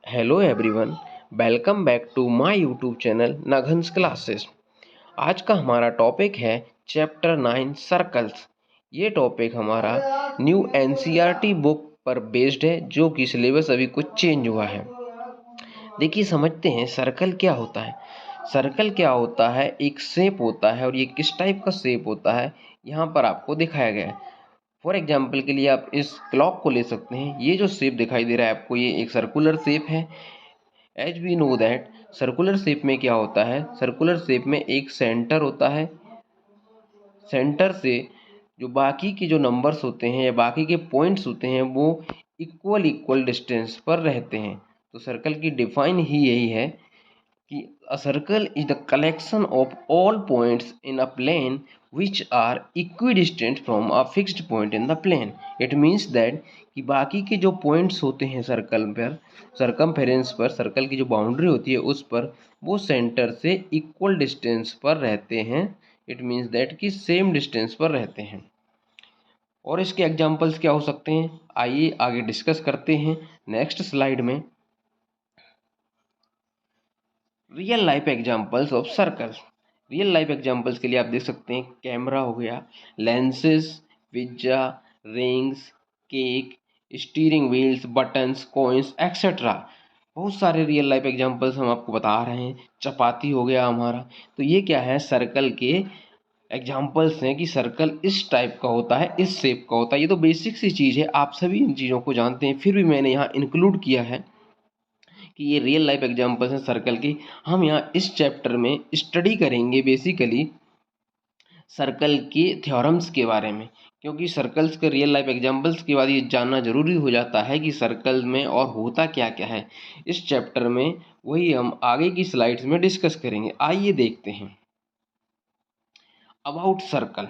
Hello everyone, welcome back to my YouTube channel नघन्स classes. आज का हमारा टॉपिक है चैप्टर 9 सर्कल्स। ये टॉपिक हमारा न्यू एनसीईआरटी बुक पर बेस्ड है, जो कि सिलेबस अभी कुछ चेंज हुआ है। देखिए, समझते हैं सर्कल क्या होता है। सर्कल क्या होता है, एक शेप होता है, और ये किस टाइप का शेप होता है यहाँ पर आपको दिखाया गया है। फॉर एग्जाम्पल के लिए आप इस क्लॉक को ले सकते हैं। ये जो शेप दिखाई दे रहा है आपको, ये एक सर्कुलर शेप है। As we know that circular shape में क्या होता है, सर्कुलर शेप में एक सेंटर होता है। सेंटर से जो बाकी के जो नंबर्स होते हैं या बाकी के पॉइंट्स होते हैं वो इक्वल डिस्टेंस पर रहते हैं। तो सर्कल की डिफाइन ही यही है कि a circle is the collection of all points in a plane which are equidistant from a fixed point in the plane. It means that कि बाकी के जो पॉइंट्स होते हैं सर्कल पर, सरकमफेरेंस पर, सर्कल की जो बाउंड्री होती है उस पर, वो सेंटर से इक्वल डिस्टेंस पर रहते हैं। इट मीन्स दैट कि सेम डिस्टेंस पर रहते हैं। और इसके एग्जाम्पल्स क्या हो सकते हैं, आइए आगे डिस्कस करते हैं नेक्स्ट स्लाइड में। Real life examples of circles. Real life examples के लिए आप देख सकते हैं कैमरा हो गया, lenses, pizza, rings, cake, steering wheels, buttons, coins etcetera. बहुत सारे रियल लाइफ एग्जांपल्स हम आपको बता रहे हैं। चपाती हो गया हमारा। तो ये क्या है, सर्कल के एग्जाम्पल्स हैं कि सर्कल इस टाइप का होता है, इस शेप का होता है। ये तो बेसिक सी चीज़ है, आप सभी इन चीज़ों को जानते हैं, फिर भी मैंने यहाँ इंक्लूड किया है कि ये रियल लाइफ एग्जांपल्स हैं सर्कल की। हम यहाँ इस चैप्टर में स्टडी करेंगे बेसिकली सर्कल के थ्योरम्स के बारे में, क्योंकि सर्कल्स के रियल लाइफ एग्जांपल्स के बाद ये जानना जरूरी हो जाता है कि सर्कल में और होता क्या क्या है। इस चैप्टर में वही हम आगे की स्लाइड्स में डिस्कस करेंगे। आइए देखते हैं अबाउट सर्कल।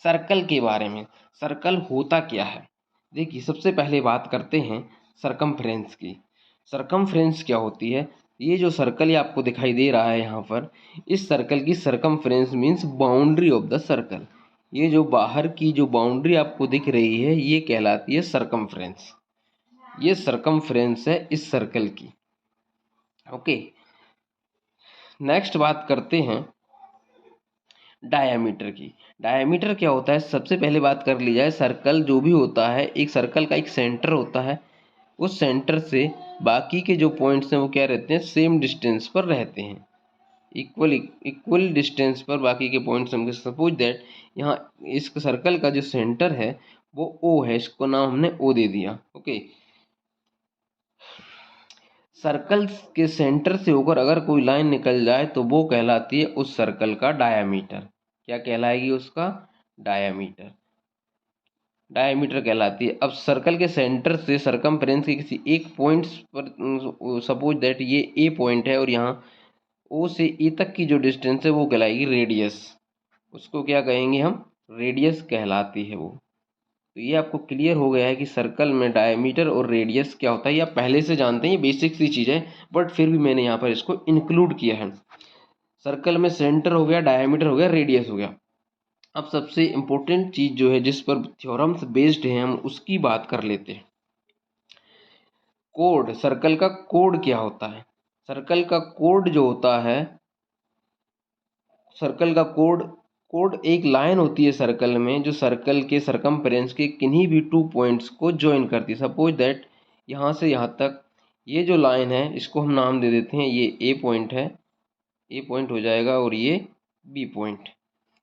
सर्कल के बारे में, सर्कल होता क्या है। देखिए, सबसे पहले बात करते हैं सरकमफ्रेंस की। सरकमफ्रेंस क्या होती है, ये जो सर्कल ये आपको दिखाई दे रहा है यहाँ पर, इस सर्कल की circumference means boundary of the circle. ये जो बाहर की जो बाउंड्री आपको दिख रही है ये कहलाती है सरकमफ्रेंस। ये सरकमफ्रेंस है इस सर्कल की। ओके, नेक्स्ट बात करते हैं डायामीटर की। डायामीटर क्या होता है, सबसे पहले बात कर ली जाए, सर्कल जो भी होता है, एक सर्कल का एक सेंटर होता है। उस सेंटर से बाकी के जो पॉइंट्स हैं वो क्या रहते हैं, सेम डिस्टेंस पर रहते हैं। इक्वल डिस्टेंस पर बाकी के पॉइंट्स हम, सपोज दैट यहाँ इस सर्कल का जो सेंटर है वो ओ है, इसको नाम हमने ओ दे दिया। ओके, सर्कल के सेंटर से होकर अगर कोई लाइन निकल जाए तो वो कहलाती है उस सर्कल का डायामीटर। क्या कहलाएगी, उसका डायामीटर। डायमीटर कहलाती है। अब सर्कल के सेंटर से सरकमफ्रेंस के किसी एक पॉइंट पर, सपोज दैट ये ए पॉइंट है और यहाँ ओ से ए तक की जो डिस्टेंस है वो कहलाएगी रेडियस। उसको क्या कहेंगे हम, रेडियस कहलाती है वो। तो ये आपको क्लियर हो गया है कि सर्कल में डायमीटर और रेडियस क्या होता है। ये आप पहले से जानते हैं, ये बेसिक सी चीज़ है, बट फिर भी मैंने यहाँ पर इसको इंक्लूड किया है। सर्कल में सेंटर हो गया, डायमीटर हो गया, रेडियस हो गया। अब सबसे इम्पोर्टेंट चीज़ जो है जिस पर थ्योरम्स बेस्ड हैं हम उसकी बात कर लेते हैं। कोड, सर्कल का कोड क्या होता है। सर्कल का कोड जो होता है, सर्कल का कोड, कोड एक लाइन होती है सर्कल में जो सर्कल के सरकमफ्रेंस के किन्हीं भी टू पॉइंट्स को ज्वाइन करती है। सपोज दैट यहाँ से यहाँ तक ये जो लाइन है इसको हम नाम दे देते हैं, ये ए पॉइंट है, ए पॉइंट हो जाएगा, और ये बी पॉइंट।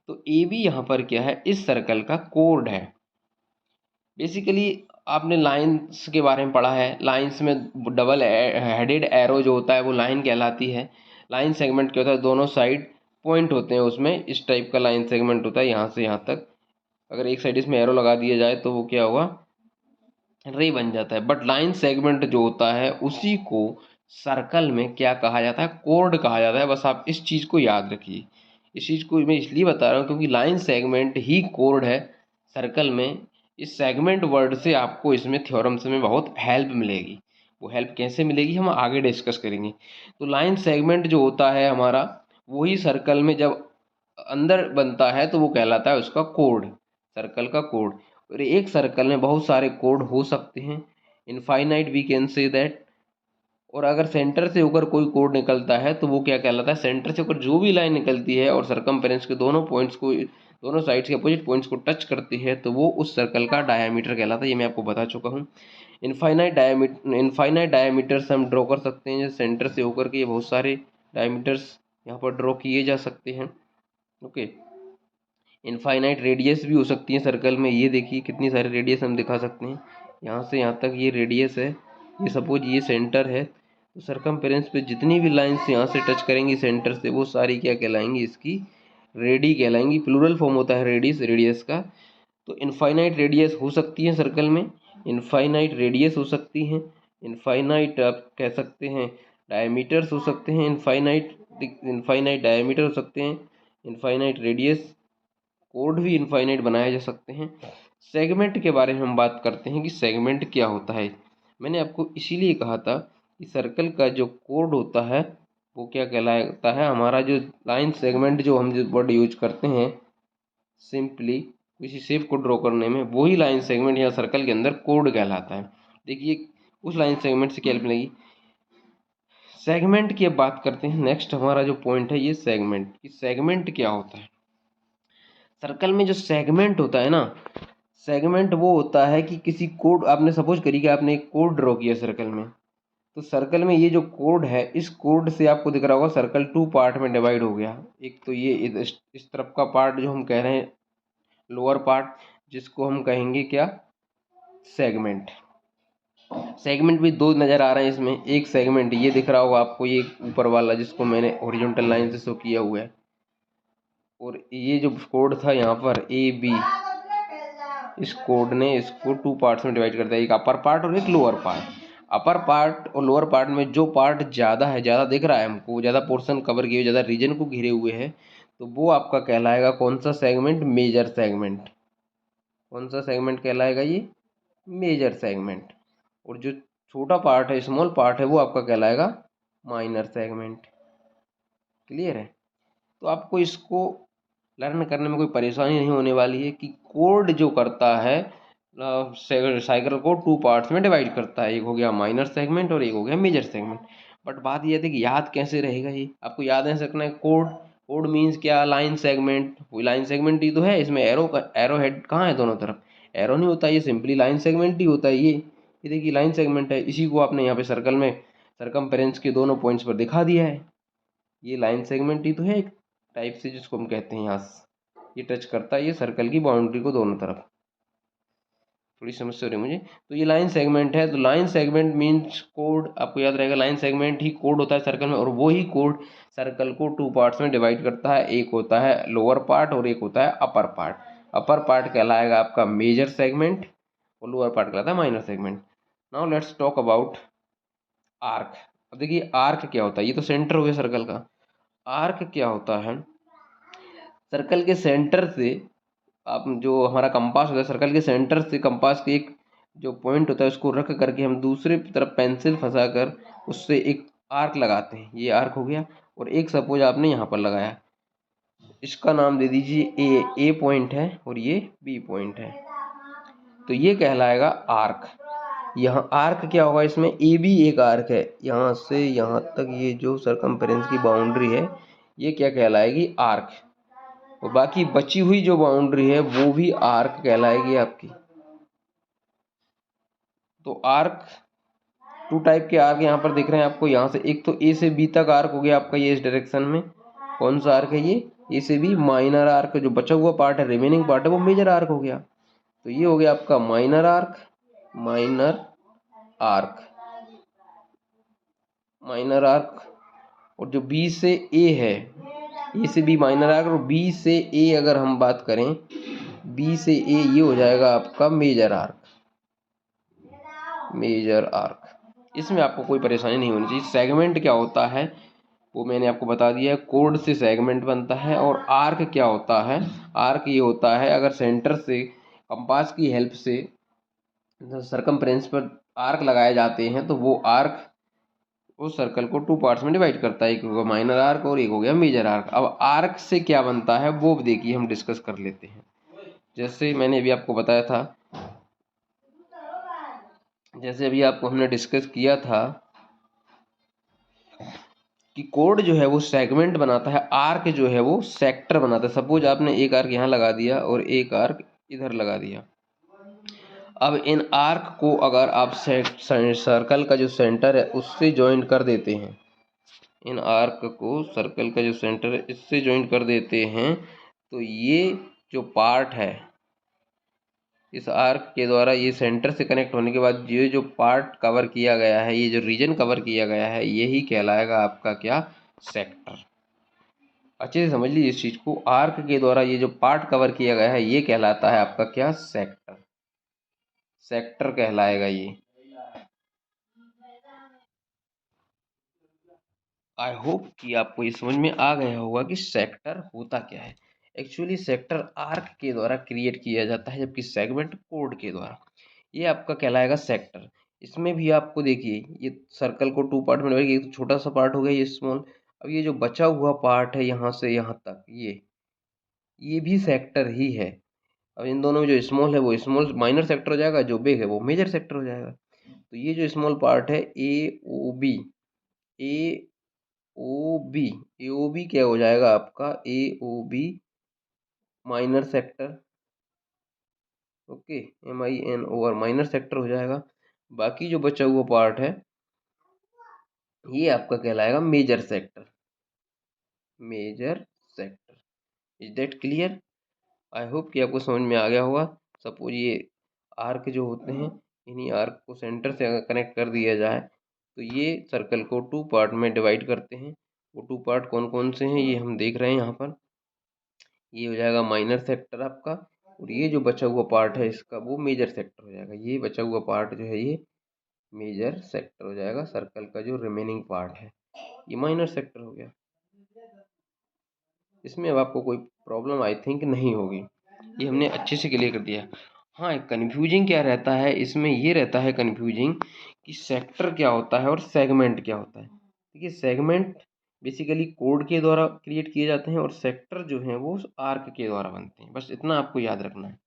तो ए बी यहाँ पर क्या है, इस सर्कल का कोड है। बेसिकली आपने लाइंस के बारे में पढ़ा है, लाइंस में डबल हेडेड एरो जो होता है वो लाइन कहलाती है। लाइन सेगमेंट क्या होता है, दोनों साइड पॉइंट होते हैं उसमें, इस टाइप का लाइन सेगमेंट होता है यहाँ से यहाँ तक। अगर एक साइड इसमें एरो लगा दिया जाए तो वो क्या हुआ, रे बन जाता है। बट लाइन सेगमेंट जो होता है उसी को सर्कल में क्या कहा जाता है, कोड कहा जाता है। बस आप इस चीज़ को याद रखिए। इस चीज़ को मैं इसलिए बता रहा हूँ क्योंकि लाइन सेगमेंट ही कोड है सर्कल में। इस सेगमेंट वर्ड से आपको इसमें थ्योरम्स में बहुत हेल्प मिलेगी। वो हेल्प कैसे मिलेगी हम आगे डिस्कस करेंगे। तो लाइन सेगमेंट जो होता है हमारा, वही सर्कल में जब अंदर बनता है तो वो कहलाता है उसका कोड, सर्कल का कोड। और एक सर्कल में बहुत सारे कोड हो सकते हैं, infinite we can say that. और अगर सेंटर से होकर कोई कोड निकलता है तो वो क्या कहलाता है, सेंटर से होकर जो भी लाइन निकलती है और सरकमफेरेंस के दोनों पॉइंट्स को, दोनों साइड्स के अपोजिट पॉइंट्स को टच करती है तो वो उस सर्कल का डायामीटर कहलाता है। ये मैं आपको बता चुका हूँ। इनफाइनाइट डायामीटर्स हम ड्रॉ कर सकते हैं, जैसे सेंटर से होकर के ये बहुत सारे डायामीटर्स यहाँ पर ड्रॉ किए जा सकते हैं। ओके, इनफाइनाइट रेडियस भी हो सकती है सर्कल में। ये देखिए कितनी सारी रेडियस हम दिखा सकते हैं, यहाँ से यहाँ तक ये रेडियस है। ये सपोज ये सेंटर है, तो सरकमफेरेंस पे जितनी भी लाइंस यहाँ से टच करेंगी सेंटर से, वो सारी क्या कहलाएंगी, इसकी रेडी कहलाएंगी। प्लूरल फॉर्म होता है रेडियस का। तो इनफाइनाइट रेडियस हो सकती है सर्कल में, इनफाइनाइट रेडियस हो सकती हैं, इनफाइनाइट आप कह सकते हैं डायमीटर्स हो सकते हैं, इनफाइनाइट डायमीटर हो सकते हैं, इनफाइनाइट रेडियस, कोड भी इनफाइनाइट बनाए जा सकते हैं। सेगमेंट के बारे में हम बात करते हैं कि सेगमेंट क्या होता है। मैंने आपको इसीलिए कहा था कि सर्कल का जो कोड होता है वो क्या कहलाता है, हमारा जो लाइन सेगमेंट जो हम जो वर्ड यूज करते हैं सिंपली किसी शेप को ड्रॉ करने में, वही लाइन सेगमेंट या सर्कल के अंदर कोड कहलाता है। देखिए उस लाइन सेगमेंट से क्या मिलेगी, सेगमेंट की अब बात करते हैं। नेक्स्ट हमारा जो पॉइंट है ये सेगमेंट, कि सेगमेंट क्या होता है। सर्कल में जो सेगमेंट होता है ना, सेगमेंट वो होता है कि किसी कोड, आपने सपोज करिए कि आपने एक कोड ड्रॉ किया सर्कल में, तो सर्कल में ये जो कोड है, इस कोड से आपको दिख रहा होगा सर्कल 2 पार्ट में डिवाइड हो गया। एक तो ये इस तरफ का पार्ट जो हम कह रहे हैं लोअर पार्ट, जिसको हम कहेंगे क्या, सेगमेंट। सेगमेंट भी दो नज़र आ रहे हैं इसमें। एक सेगमेंट ये दिख रहा होगा आपको, ये ऊपर वाला जिसको मैंने हॉरिजॉन्टल लाइन से शो किया हुआ है, और ये जो कोड था यहाँ पर ए बी, इस कोड ने इसको 2 पार्ट्स में डिवाइड कर दिया, एक अपर पार्ट और एक लोअर पार्ट। अपर पार्ट और लोअर पार्ट में जो पार्ट ज़्यादा है, ज़्यादा दिख रहा है हमको, ज़्यादा पोर्शन कवर किए, ज़्यादा रीजन को घिरे हुए है, तो वो आपका कहलाएगा कौन सा सेगमेंट, मेजर सेगमेंट। कौन सा सेगमेंट कहलाएगा ये, मेजर सेगमेंट। और जो छोटा पार्ट है, स्मॉल पार्ट है, वो आपका कहलाएगा माइनर सेगमेंट। क्लियर है। तो आपको इसको लर्न करने में कोई परेशानी नहीं होने वाली है कि कोड जो करता है साइकिल को 2 पार्ट्स में डिवाइड करता है, एक हो गया माइनर सेगमेंट और एक हो गया मेजर सेगमेंट। बट बात यह थी कि याद कैसे रहेगा ये, आपको याद ऐसे रखना है कोड। कोड मीन्स क्या, लाइन सेगमेंट। वही लाइन सेगमेंट ही तो है, इसमें एरो हेड कहाँ है, दोनों तरफ एरो नहीं होता, ये सिंपली लाइन सेगमेंट ही होता है। ये देखिए लाइन सेगमेंट है, इसी को आपने यहाँ पे सर्कल में सरकमफेरेंस के दोनों पॉइंट्स पर दिखा दिया है। ये लाइन सेगमेंट ही तो है एक टाइप से, जिसको हम कहते हैं यहाँ से ये टच करता है ये सर्कल की बाउंड्री को दोनों तरफ। थोड़ी समस्या हो रही है मुझे। तो ये लाइन सेगमेंट है। तो लाइन सेगमेंट मीन्स कोड, आपको याद रहेगा लाइन सेगमेंट ही कोड होता है सर्कल में, और वो ही कोड सर्कल को 2 पार्ट्स में डिवाइड करता है। एक होता है लोअर पार्ट और एक होता है अपर पार्ट। अपर पार्ट कहलाएगा आपका मेजर सेगमेंट और लोअर पार्ट कहलाता है minor segment. Now let's talk about arc. अब देखिए आर्क क्या होता है, ये तो सेंटर हो गया सर्कल का। आर्क क्या होता है, सर्कल के सेंटर से, आप जो हमारा कंपास होता है सर्कल के सेंटर से कंपास के एक जो पॉइंट होता है उसको रख करके हम दूसरे तरफ पेंसिल फंसा कर उससे एक आर्क लगाते हैं। ये आर्क हो गया। और एक सपोज आपने यहाँ पर लगाया, इसका नाम दे दीजिए ए पॉइंट है और ये बी पॉइंट है, तो ये कहलाएगा आर्क। यहाँ आर्क क्या होगा, इसमें ए बी एक आर्क है, यहाँ से यहाँ तक ये जो सरकमफेरेंस की बाउंड्री है ये क्या कहलाएगी, आर्क। और बाकी बची हुई जो बाउंड्री है वो भी आर्क कहलाएगी आपकी। तो आर्क 2 टाइप के आर्क यहाँ पर दिख रहे हैं आपको। यहाँ से एक तो ए से बी तक आर्क हो गया आपका, ये इस डायरेक्शन में कौन सा आर्क है, ये ए से बी माइनर आर्क। जो बचा हुआ पार्ट है, रिमेनिंग पार्ट है, वो मेजर आर्क हो गया। तो ये हो गया आपका minor arc, minor arc, minor arc. और जो बी से ए है, ए से बी माइनर आर्क, और बी से ए अगर हम बात करें, बी से ए ये हो जाएगा आपका मेजर आर्क, मेजर आर्क। इसमें आपको कोई परेशानी नहीं होनी चाहिए। सेगमेंट क्या होता है वो मैंने आपको बता दिया है, कोड से सेगमेंट बनता है। और आर्क क्या होता है, आर्क ये होता है अगर सेंटर से कंपास की हेल्प से सरकमफ्रेंस पर आर्क लगाए जाते हैं तो वो आर्क उस सर्कल को 2 पार्ट्स में डिवाइड करता है, एक होगा माइनर आर्क और एक हो गया मेजर आर्क। अब आर्क से क्या बनता है वो देखिए हम डिस्कस कर लेते हैं। जैसे मैंने अभी आपको बताया था, जैसे अभी आपको हमने डिस्कस किया था कि कोड जो है वो सेगमेंट बनाता है, आर्क जो है वो सेक्टर बनाता है। सपोज आपने एक आर्क यहाँ लगा दिया और एक आर्क इधर लगा दिया। अब इन आर्क को अगर आप सर्कल का जो सेंटर है उससे ज्वाइन कर देते हैं, इन आर्क को सर्कल का जो सेंटर है इससे ज्वाइन कर देते हैं, तो ये जो पार्ट है इस आर्क के द्वारा ये सेंटर से कनेक्ट होने के बाद ये जो पार्ट कवर किया गया है, ये जो रीजन कवर किया गया है, यही कहलाएगा आपका क्या, सेक्टर। अच्छे से समझ लीजिए इस चीज को, आर्क के द्वारा ये जो पार्ट कवर किया गया है ये कहलाता है आपका क्या, सेक्टर। सेक्टर कहलाएगा ये। आई होप कि आपको ये समझ में आ गया होगा कि सेक्टर होता क्या है। एक्चुअली सेक्टर आर्क के द्वारा क्रिएट किया जाता है, जबकि सेगमेंट कोड के द्वारा। ये आपका कहलाएगा सेक्टर। इसमें भी आपको देखिए ये सर्कल को टू पार्ट में डिवाइड, एक छोटा सा पार्ट हो गया ये स्मॉल। अब ये जो बचा हुआ पार्ट है यहाँ से यहाँ तक, ये भी सेक्टर ही है। अब इन दोनों में जो स्मॉल है वो स्मॉल माइनर सेक्टर हो जाएगा, जो बिग है वो मेजर सेक्टर हो जाएगा। तो ये जो स्मॉल पार्ट है A O B, A O B, A O B क्या हो जाएगा आपका, A O B minor sector. Okay, MINOR minor sector हो जाएगा। बाकी जो बचा हुआ पार्ट है ये आपका कहलाएगा major sector, major sector. Is that clear? I hope कि आपको समझ में आ गया होगा। सपोज ये आर्क जो होते हैं, इन्हीं आर्क को सेंटर से अगर कनेक्ट कर दिया जाए तो ये सर्कल को टू पार्ट में डिवाइड करते हैं। वो टू पार्ट कौन कौन से हैं ये हम देख रहे हैं यहाँ पर। ये हो जाएगा माइनर सेक्टर आपका, और ये जो बचा हुआ पार्ट है इसका वो मेजर सेक्टर हो जाएगा। ये बचा हुआ पार्ट जो है ये मेजर सेक्टर हो जाएगा। सर्कल का जो रिमेनिंग पार्ट है ये माइनर सेक्टर हो गया। इसमें अब आपको कोई प्रॉब्लम आई थिंक नहीं होगी, ये हमने अच्छे से क्लियर कर दिया। हाँ, एक कन्फ्यूजिंग क्या रहता है इसमें, ये रहता है कन्फ्यूजिंग कि सेक्टर क्या होता है और सेगमेंट क्या होता है। देखिए सेगमेंट बेसिकली कोड के द्वारा क्रिएट किए जाते हैं और सेक्टर जो है वो आर्क के द्वारा बनते हैं। बस इतना आपको याद रखना है।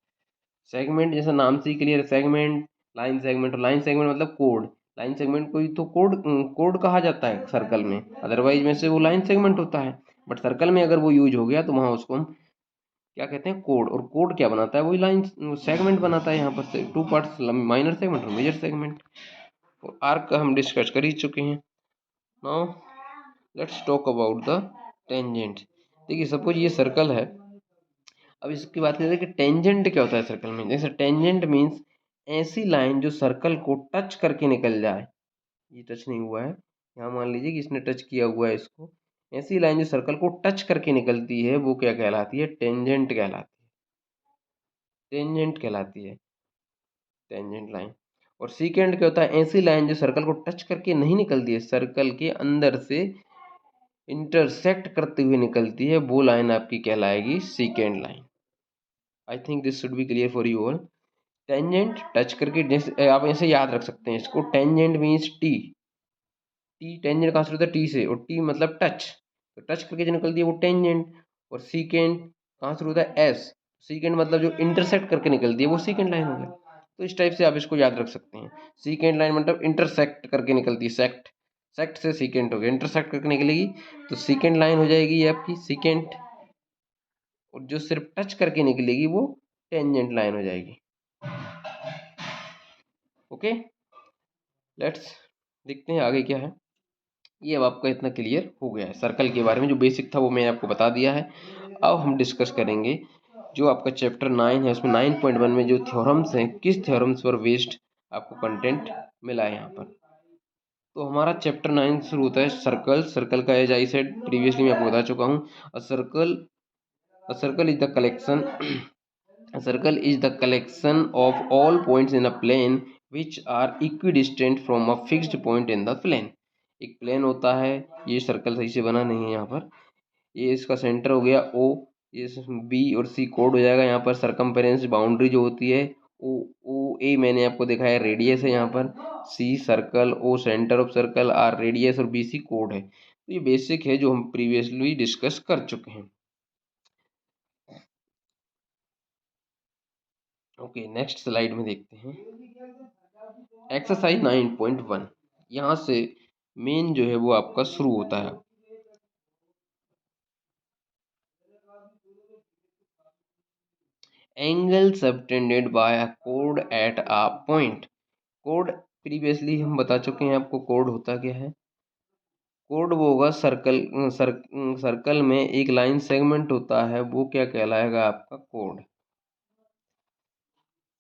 सेगमेंट जैसा नाम से ही क्लियर, सेगमेंट, लाइन सेगमेंट, और लाइन सेगमेंट मतलब कोड। लाइन सेगमेंट को ही तो कोड कोड कहा जाता है सर्कल में, अदरवाइज में से वो लाइन सेगमेंट होता है। बट सर्कल में अगर वो यूज हो गया तो वहाँ उसको हम क्या कहते हैं, कोड। और कोड क्या बनाता है, वही लाइन सेगमेंट बनाता है। यहाँ पर टू पार्ट्स, माइनर सेगमेंट और मेजर सेगमेंट। और आर्क का हम डिस्कस कर ही चुके हैं। Now let's talk about the tangent. देखिए सपोज ये सर्कल है, अब इसकी बात करें कि टेंजेंट क्या होता है सर्कल में। जैसे टेंजेंट मीन्स ऐसी लाइन जो सर्कल को टच करके निकल जाए। ये टच नहीं हुआ है, यहाँ मान लीजिए कि इसने टच किया हुआ है इसको। ऐसी लाइन जो सर्कल को टच करके निकलती है वो क्या कहलाती है, टेंजेंट कहलाती है। टेंजेंट कहलाती है, टेंजेंट लाइन। और सीकेंट क्या होता है, ऐसी लाइन जो सर्कल को टच करके नहीं निकलती है, सर्कल के अंदर से इंटरसेक्ट करते हुए निकलती है, वो लाइन आपकी कहलाएगी secant line. I think this should be clear for you all. Tangent touch करके, जैसे आप ऐसे याद रख सकते हैं इसको, tangent means T. T tangent कहाँ से होता है, टी से, और टी मतलब टच। तो टच करके जो निकलती है वो टेंजेंट। और सीकेंट कहाँ से होता है, एस। सीकेंट मतलब जो इंटरसेक्ट करके निकलती है वो सीकेंट लाइन हो गया। तो इस टाइप से आप इसको याद रख सकते हैं। सीकेंट लाइन मतलब इंटरसेक्ट करके निकलती है, सेक्ट, सेक्ट से सीकेंट हो गया, इंटरसेक्ट करके निकलेगी तो सीकेंट लाइन हो जाएगी ये आपकी सीकेंट। और जो सिर्फ टच करके निकलेगी वो टेंजेंट लाइन हो जाएगी। ओके, लेट्स देखते हैं आगे क्या है। ये अब आपका इतना क्लियर हो गया है सर्कल के बारे में, जो बेसिक था वो मैंने आपको बता दिया है। अब हम डिस्कस करेंगे जो आपका चैप्टर 9 है, उसमें 9.1 में जो थ्योरम्स हैं, किस थ्योरम्स पर बेस्ड आपको कंटेंट मिला है यहाँ पर। तो हमारा चैप्टर 9 शुरू होता है सर्कल। सर्कल का एज आई सेड प्रीवियसली मैं आपको बता चुका हूँ। A circle is the collection A circle is the collection of all points in a plane which are equidistant from a fixed point in the plane। एक plane होता है, ये circle सही से बना नहीं है यहाँ पर। ये इसका सेंटर हो गया O, ये B और C कोड हो जाएगा यहाँ पर। सरकमफेरेंस बाउंड्री जो होती है ओ ए मैंने आपको दिखाया रेडियस है यहाँ पर। C circle, O centre of circle, R radius और BC कोड है। तो ये बेसिक है जो हम प्रीवियसली डिस्कस कर चुके हैं। ओके, नेक्स्ट स्लाइड में देखते हैं एक्सरसाइज 9.1। यहाँ से मेन जो है वो आपका शुरू होता है। Angle subtended bye a code at a point. Code previously हम बता चुके हैं आपको कोड होता क्या है। कोड वो होगा सर्कल में एक लाइन सेगमेंट होता है, वो क्या कहलाएगा आपका कोड।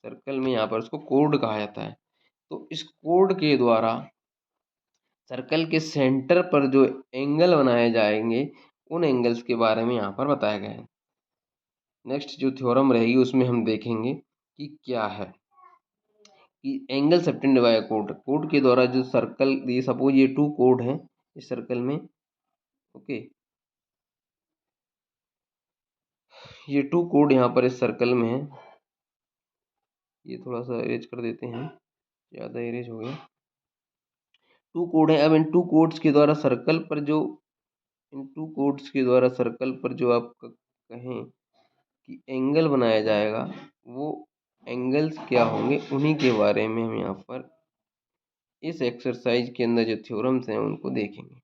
सर्कल में यहाँ पर उसको कोड कहा जाता है। तो इस कोड के द्वारा सर्कल के सेंटर पर जो एंगल बनाए जाएंगे उन एंगल्स के बारे में यहाँ पर बताया गया है। नेक्स्ट जो थ्योरम रहेगी उसमें हम देखेंगे कि क्या है कि angle subtended by code. Code के द्वारा जो सर्कल, ये सपोज ये 2 कोड हैं इस सर्कल में, ओके, ये 2 कोड यहाँ पर इस सर्कल में है। ये थोड़ा सा इरेज कर देते हैं, ज़्यादा इरेज हो गया। 2 कोड है। अब इन 2 कोड्स के द्वारा सर्कल पर जो आप कहें कि एंगल बनाया जाएगा, वो एंगल्स क्या होंगे उन्हीं के बारे में हम यहाँ पर इस एक्सरसाइज के अंदर जो थ्योरम्स हैं उनको देखेंगे।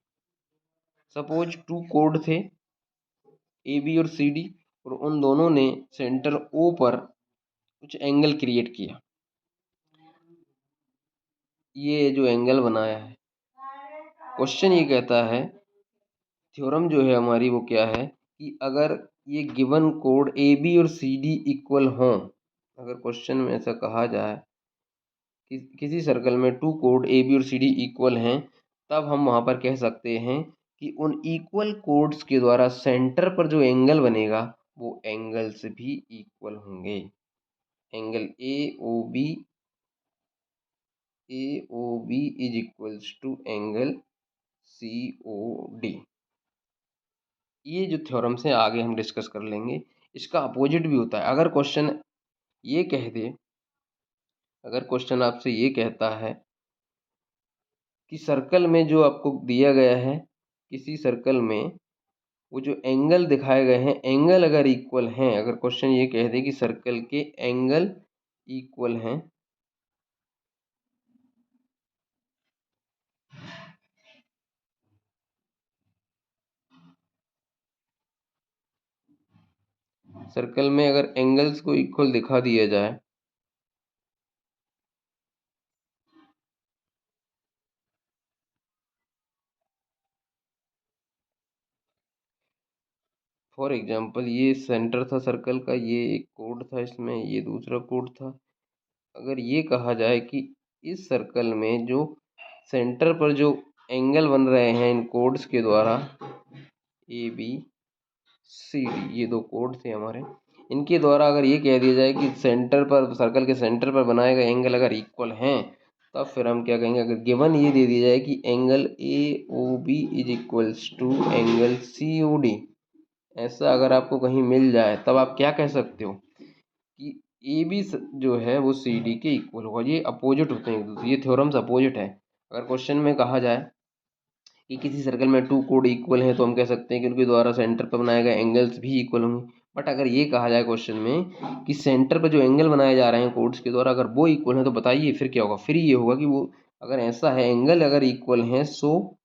सपोज 2 कोड थे ए बी और सी डी, और उन दोनों ने सेंटर ओ पर कुछ एंगल क्रिएट किया। ये जो एंगल बनाया है, क्वेश्चन ये कहता है, थ्योरम जो है हमारी वो क्या है कि अगर ये गिवन कोड ए बी और सी डी इक्वल हों, अगर क्वेश्चन में ऐसा कहा जाए कि किसी सर्कल में 2 कोड ए बी और सी डी इक्वल हैं, तब हम वहाँ पर कह सकते हैं कि उन इक्वल कोड्स के द्वारा सेंटर पर जो एंगल बनेगा वो एंगल्स भी इक्वल होंगे। Angle A O B is equals to angle C O D. ये जो थ्योरम्स हैं आगे हम डिस्कस कर लेंगे। इसका अपोजिट भी होता है। अगर क्वेश्चन ये कह दे, अगर क्वेश्चन आपसे ये कहता है कि सर्कल में जो आपको दिया गया है, किसी सर्कल में वो जो एंगल दिखाए गए हैं, एंगल अगर इक्वल हैं, अगर क्वेश्चन ये कह दे कि सर्कल के एंगल इक्वल हैं, सर्कल में अगर एंगल्स को इक्वल दिखा दिया जाए, फॉर एग्जांपल ये सेंटर था सर्कल का, ये एक कोड था, इसमें ये दूसरा कोड था। अगर ये कहा जाए कि इस सर्कल में जो सेंटर पर जो एंगल बन रहे हैं इन कोड्स के द्वारा, ए बी सी डी, ये 2 कोड थे हमारे, इनके द्वारा अगर ये कह दिया जाए कि सेंटर पर, सर्कल के सेंटर पर बनाए गए एंगल अगर इक्वल हैं, तब फिर हम क्या कहेंगे। अगर गिवन ये दे दिया जाए कि angle A O B is equals to angle C O D, ऐसा अगर आपको कहीं मिल जाए, तब आप क्या कह सकते हो कि ए बी जो है वो सी डी के इक्वल होगा। ये अपोजिट होते हैं एक दूसरे, ये थ्योरम्स अपोजिट है। अगर क्वेश्चन में कहा जाए कि किसी सर्कल में 2 कोड इक्वल हैं, तो हम कह सकते हैं कि उनके द्वारा सेंटर पर बनाए गए एंगल्स भी इक्वल होंगे। बट अगर ये कहा जाए क्वेश्चन में कि सेंटर पर जो एंगल बनाए जा रहे हैं कोड्स के द्वारा, अगर वो इक्वल हैं, तो बताइए फिर क्या होगा। फिर ये होगा कि वो, अगर ऐसा है एंगल अगर इक्वल हैं, सो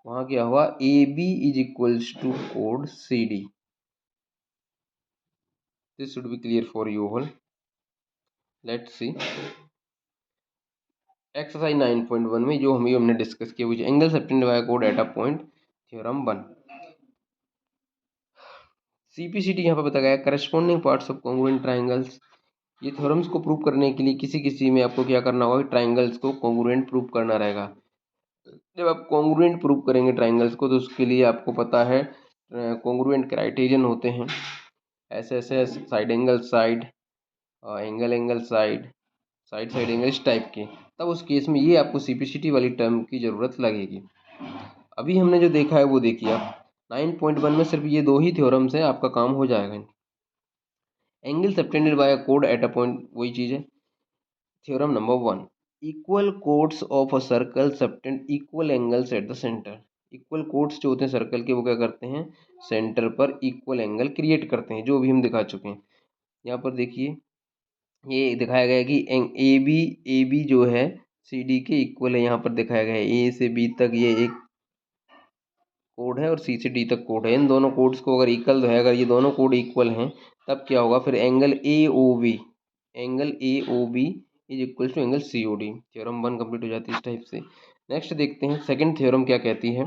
वहाँ क्या होगा, A B is equals to कोड C D. This should be clear for you all. Let's see exercise 9.1 में जो हमने डिस्कस किया, विच एंगल सबटेंडेड बाय कोड at a point, theorem 1। CPCT यहाँ पर बताया गया, corresponding parts of congruent triangles. ये थ्योरम्स को प्रूव करने के लिए किसी किसी में आपको क्या करना होगा, ट्राइंगल्स को कॉन्ग्रुएंट प्रूव करना रहेगा। जब आप कॉन्ग्रुएंट प्रूव करेंगे ट्राइंगल्स को, तो उसके लिए आपको पता है कॉन्ग्रुएंट क्राइटेरियन होते हैं, S S S, side angle side, angle angle side, side side angle, इस टाइप के। तब उस केस में ये आपको सीपीसीटी वाली टर्म की ज़रूरत लगेगी। अभी हमने जो देखा है वो देखिए आप, 9.1 में सिर्फ ये 2 ही थ्योरम्स हैं, आपका काम हो जाएगा। Angle subtended bye a code at a point, वही चीज़ है। Theorem number 1, equal chords of a circle subtend equal angles at the centre. Equal codes जो होते हैं सर्कल के, वो क्या करते हैं, सेंटर पर इक्वल एंगल क्रिएट करते हैं, जो भी हम दिखा चुके हैं। यहाँ पर देखिए ये दिखाया गया है कि ए बी जो है सी डी के इक्वल है। यहाँ पर दिखाया गया है ए से बी तक ये एक कोड है और सी से डी तक कोड है। इन दोनों कोड्स को अगर इक्वल है, अगर ये दोनों कोड इक्वल हैं तब क्या होगा, फिर angle A O B is equal to angle C O D. Theorem 1 complete हो जाती है इस टाइप से। नेक्स्ट देखते हैं सेकंड थ्योरम क्या कहती है।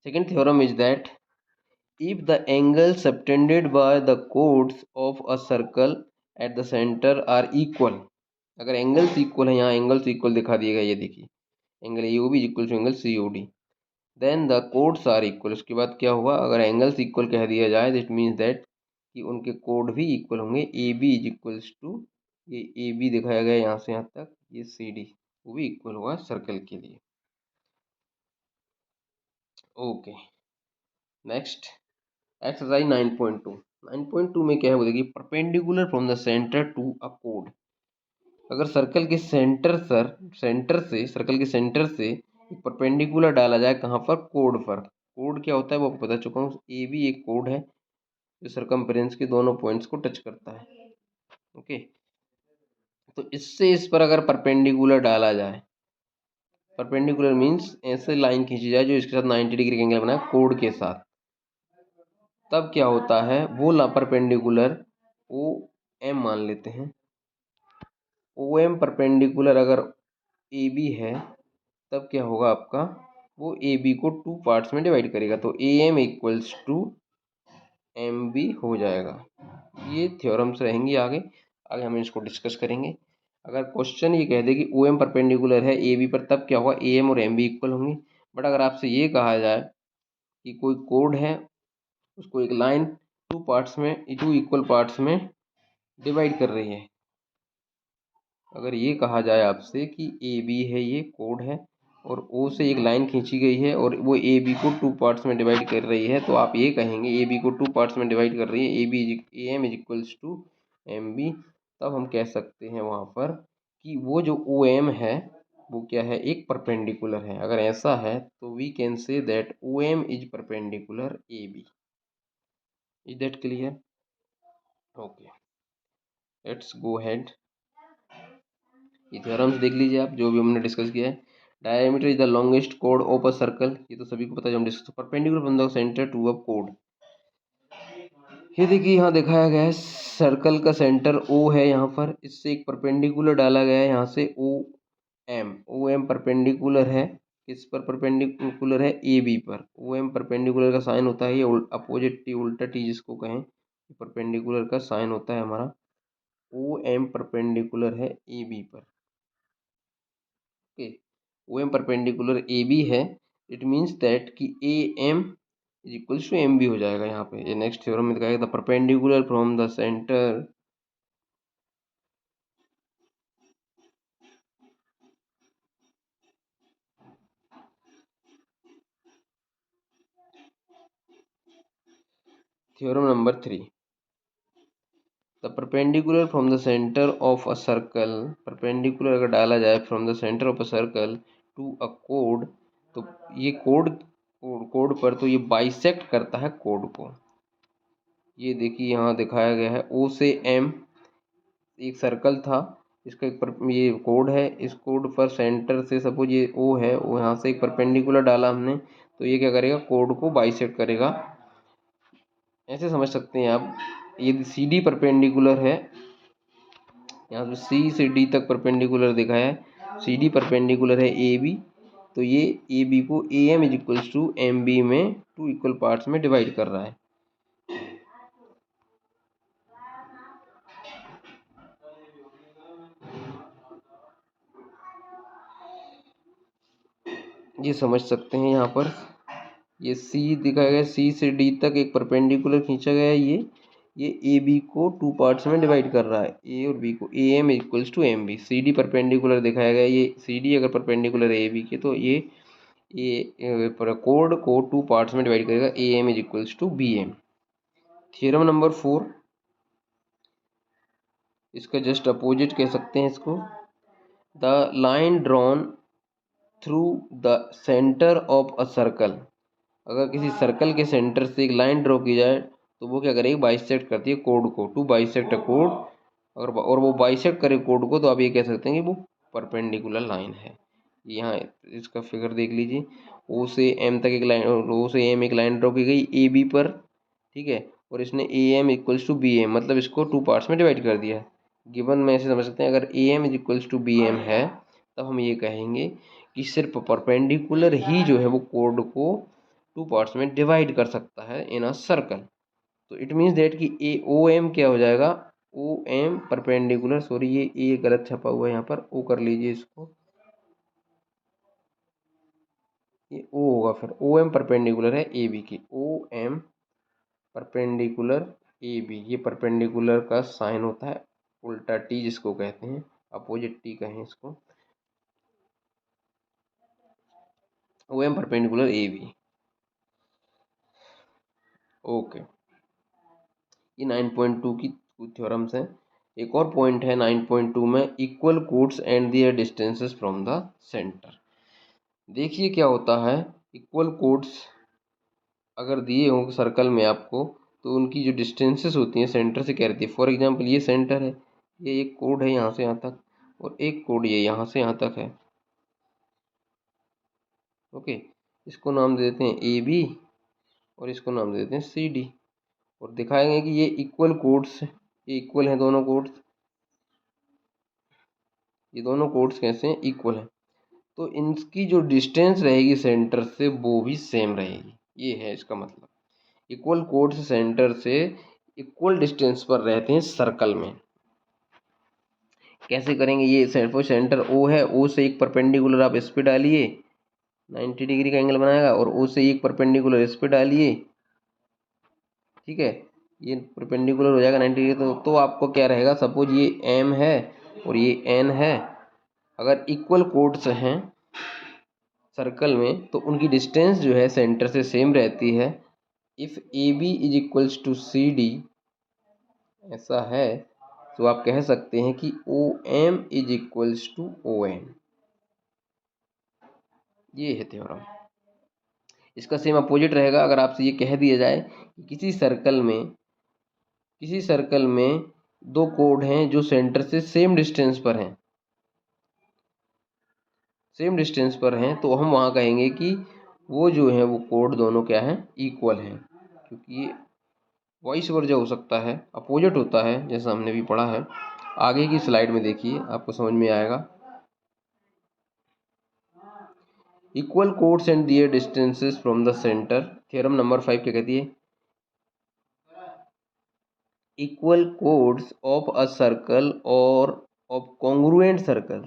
Second theorem is that if the angles subtended by the chords of a circle at the center are equal, अगर एंगल्स इक्वल है, यहाँ एंगल्स इक्वल दिखा दिए गए, ये देखिए angle A O B equal to angle C O D, then the chords are equal. उसके बाद क्या हुआ, अगर एंगल्स इक्वल कह दिया जाए दैट मीन्स दैट कि उनके कोड भी इक्वल होंगे। A B is equals to, ये ए बी दिखाया गया यहाँ से यहाँ तक, ये सी डी वो भी इक्वल होगा सर्कल के लिए। Okay next exercise 9.2। 9.2 में क्या है वो देखिए, perpendicular from the centre to a कोड। अगर सर्कल के सेंटर से एक परपेंडिकुलर डाला जाए कहाँ पर, कोड पर। कोड क्या होता है वो बता चुका हूँ, ए भी एक कोड है जो सरकमफ्रेंस के दोनों पॉइंट्स को टच करता है। ओके, तो इससे इस पर अगर परपेंडिकुलर डाला जाए, परपेंडिकुलर मीन्स ऐसे लाइन खींची जाए जो इसके साथ 90 डिग्री का एंगल बनाए कोड के साथ, तब क्या होता है वो परपेंडिकुलर ओ एम मान लेते हैं। ओ एम परपेंडिकुलर अगर ए बी है तब क्या होगा आपका, वो ए बी को 2 पार्ट्स में डिवाइड करेगा, तो A M equals to M B हो जाएगा। ये थ्योरम्स रहेंगी आगे आगे हम इसको डिस्कस करेंगे। अगर क्वेश्चन ये कह दे कि ओ एम परपेंडिकुलर है ए बी पर, तब क्या होगा, ए एम और एम बी इक्वल होंगे। बट अगर आपसे ये कहा जाए कि कोई कोड है, उसको एक लाइन 2 इक्वल पार्ट्स में डिवाइड कर रही है, अगर ये कहा जाए आपसे कि ए बी है, ये कोड है और ओ से एक लाइन खींची गई है और वो ए बी को 2 पार्ट्स में डिवाइड कर रही है, तो आप ये कहेंगे ए बी को 2 पार्ट्स में डिवाइड कर रही है, A M is equals to M B. तब हम कह सकते हैं वहाँ पर कि वो जो ओ एम है वो क्या है, एक परपेंडिकुलर है। अगर ऐसा है तो we can say that O M is perpendicular A B. Is that clear? Okay let's go ahead. ये थ्योरम्स देख लीजिए आप जो भी हमने डिस्कस किया है। डायमीटर इज द लॉन्गेस्ट कोड ऑफ अ सर्कल, ये तो सभी को पता है जो हम discuss. Perpendicular from the centre to a कोड, ये देखिए यहाँ दिखाया गया है सर्कल का सेंटर ओ है, यहाँ पर इससे एक परपेंडिकुलर डाला गया है यहाँ से ओ एम परपेंडिकुलर है, किस पर परपेंडिकुलर है, ए बी पर। ओ एम परपेंडिकुलर का साइन होता है ये अपोजिट टी, उल्टा टी जिसको कहें, परपेंडिकुलर का साइन होता है हमारा। ओ एम परपेंडिकुलर है ए बी पर। Okay, O M perpendicular A B है, इट मीन्स दैट कि A M is equals to M B हो जाएगा यहाँ पे। ये नेक्स्ट थ्योरम में दिखाएगा, the perpendicular from the centre theorem number 3, the perpendicular from the centre of a circle, perpendicular अगर डाला जाए from the centre of a circle to a कोड, तो ये कोड पर, तो ये बाइसेक्ट करता है कोड को। ये देखिए यहाँ दिखाया गया है ओ से एम एक सर्कल था, इसका ये कोड है, इस कोड पर सेंटर से सपोज ये ओ है, वो यहाँ से एक परपेंडिकुलर डाला हमने, तो ये क्या करेगा, कोड को बाइसेक्ट करेगा। ऐसे समझ सकते हैं आप, ये सी डी परपेंडिकुलर है, यहाँ पे सी से डी तक परपेंडिकुलर दिखा है, सी डी परपेंडिकुलर है ए बी, तो ये ए बी को A M is equals to M B में 2 इक्वल पार्ट्स में डिवाइड कर रहा है। ये समझ सकते हैं यहाँ पर, ये सी दिखाया गया, सी से डी तक एक परपेंडिकुलर खींचा गया है, ये ए बी को 2 पार्ट्स में डिवाइड कर रहा है, ए और बी को, A M equals to M B. C D perpendicular दिखाया गया, ये सी डी अगर परपेंडिकुलर है ए बी के, तो ये कोड को 2 पार्ट्स में डिवाइड करेगा, A M is equals to B M. Theorem number 4, इसका जस्ट अपोजिट कह सकते हैं इसको, the line drawn through the centre of a circle, अगर किसी सर्कल के सेंटर से एक लाइन ड्रॉ की जाए तो वो क्या करेगी, बाइसेक्ट करती है कोड को, टू बाइसेक्ट अ कोड। अगर और वो बाइसेक्ट करे कोड को, तो आप ये कह सकते हैं कि वो परपेंडिकुलर लाइन है। यहाँ इसका फिगर देख लीजिए, ओ से एम तक एक लाइन, ओ से एम एक लाइन ड्रॉ की गई ए बी पर, ठीक है, और इसने A M equals to B M, मतलब इसको 2 पार्ट्स में डिवाइड कर दिया है। गिवन में ऐसे समझ सकते हैं, अगर A M is equals to B M है तब हम ये कहेंगे कि सिर्फ परपेंडिकुलर ही जो है वो कोड को 2 पार्ट्स में डिवाइड कर सकता है इन अ सर्कल। तो इट मीन्स दैट कि ए ओ एम क्या हो जाएगा, ओ एम परपेंडिकुलर, सॉरी ये ए गलत छपा हुआ है यहाँ पर, ओ कर लीजिए इसको, ये ओ होगा, फिर ओ एम परपेंडिकुलर है ए बी की, O M perpendicular A B, ये परपेंडिकुलर का साइन होता है उल्टा टी जिसको कहते हैं, अपोजिट टी कहें इसको, O M perpendicular A B. Okay, ये 9.2 की थ्योरम्स हैं। एक और पॉइंट है 9.2 में, equal chords and their distances from the centre. देखिए क्या होता है, इक्वल कोड्स अगर दिए हों सर्कल में आपको, तो उनकी जो डिस्टेंसेस होती हैं सेंटर से क्या रहती है। फॉर एग्जांपल ये सेंटर है, ये एक कोड है यहाँ से यहाँ तक, और एक कोड ये यहाँ से यहाँ तक है। ओके, इसको नाम दे देते हैं ए बी और इसको नाम दे देते हैं सी डी, और दिखाएंगे कि ये इक्वल कोड्स, ये इक्वल हैं दोनों कोड्स, ये दोनों कोड्स कैसे हैं, इक्वल हैं, तो इनकी जो डिस्टेंस रहेगी सेंटर से वो भी सेम रहेगी। ये है इसका मतलब, इक्वल कोड्स सेंटर से इक्वल डिस्टेंस पर रहते हैं सर्कल में। कैसे करेंगे, ये सिर्फ सेंटर ओ है, ओ से एक परपेंडिकुलर आप इस पे डालिए, 90 डिग्री का एंगल बनाएगा, और ओ से एक परपेंडिकुलर इस पे डालिए, ठीक है, ये परपेंडिकुलर हो जाएगा 90 डिग्री। तो आपको क्या रहेगा, सपोज ये एम है और ये एन है, अगर इक्वल कोड्स हैं सर्कल में तो उनकी डिस्टेंस जो है सेंटर से सेम रहती है। If A B is equals to C D ऐसा है, तो आप कह सकते हैं कि O M is equals to O N. ये है थ्योरम। इसका सेम अपोजिट रहेगा, अगर आपसे ये कह दिया जाए कि किसी सर्कल में दो कोड हैं जो सेंटर से सेम डिस्टेंस पर हैं, तो हम वहाँ कहेंगे कि वो जो है वो कोड दोनों क्या हैं, इक्वल हैं, क्योंकि ये वॉइस वर्जन हो सकता है, अपोजिट होता है, जैसा हमने भी पढ़ा है। आगे की स्लाइड में देखिए आपको समझ में आएगा। Equal chords and their distances from the centre, theorem number 5 क्या कहती है, equal chords of a circle और of congruent circle